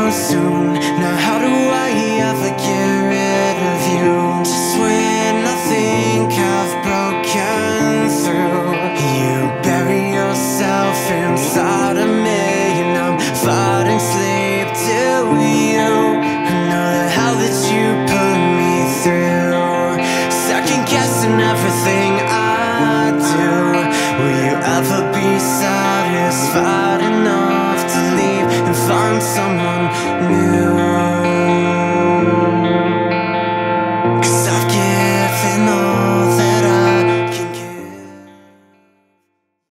come soon. Now how do I ever get rid of you? Just when I think I've broken through, you bury yourself inside of me, and I'm fighting sleep to you. I know the hell that you put me through, second guessing everything I do. Will you ever be satisfied enough to leave and find someone new?